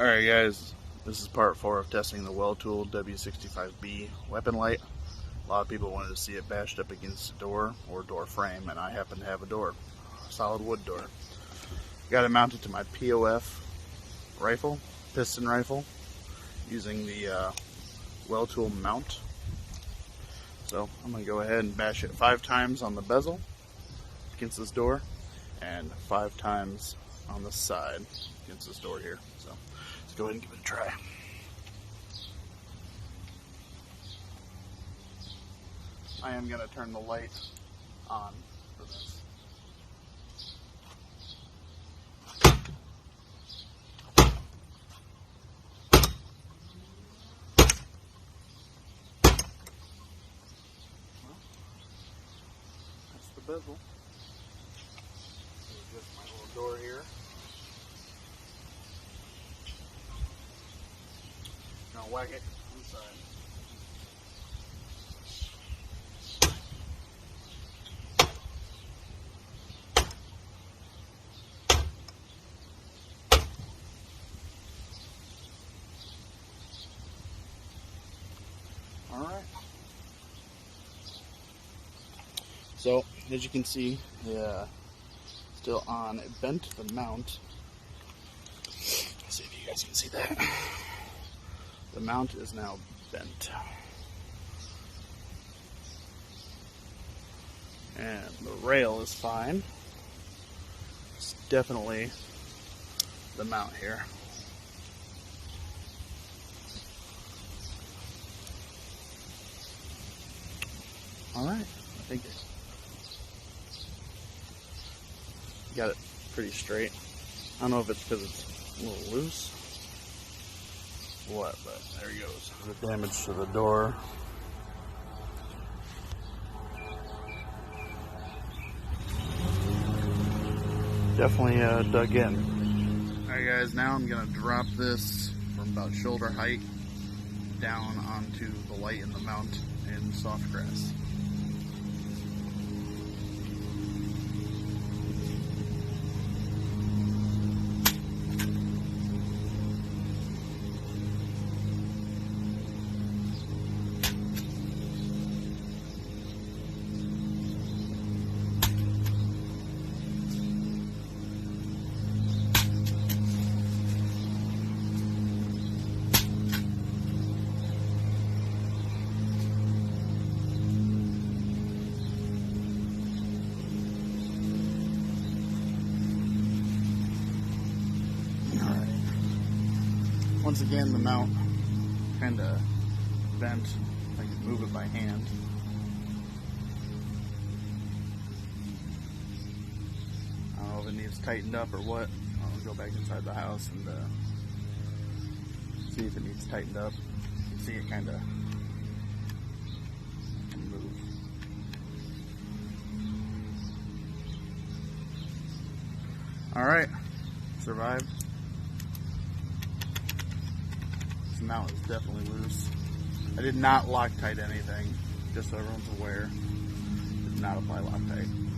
Alright guys, this is part 4 of testing the Weltool W65B weapon light. A lot of people wanted to see it bashed up against a door or door frame, and I happen to have a door, a solid wood door. Got it mounted to my POF rifle, piston rifle, using the Weltool mount. So I'm going to go ahead and bash it 5 times on the bezel against this door, and 5 times on the side against this door here. So let's go ahead and give it a try. I am going to turn the light on for this. That's the bezel. Just my little door here. Now whack it inside. All right. So as you can see, still on. It bent the mount. Let's see if you guys can see that. The mount is now bent. And the rail is fine. It's definitely the mount here. Alright, I think got it pretty straight. I don't know if it's because it's a little loose or what, but there he goes. The damage to the door. Definitely dug in. Alright guys, now I'm going to drop this from about shoulder height down onto the light in the mount in soft grass. Once again, the mount kind of bent. I can move it by hand. I don't know if it needs tightened up or what. I'll go back inside the house and see if it needs tightened up. You can see it kind of move. Alright, survived. The mount is definitely loose. I did not Loctite anything, just so everyone's aware. Did not apply Loctite.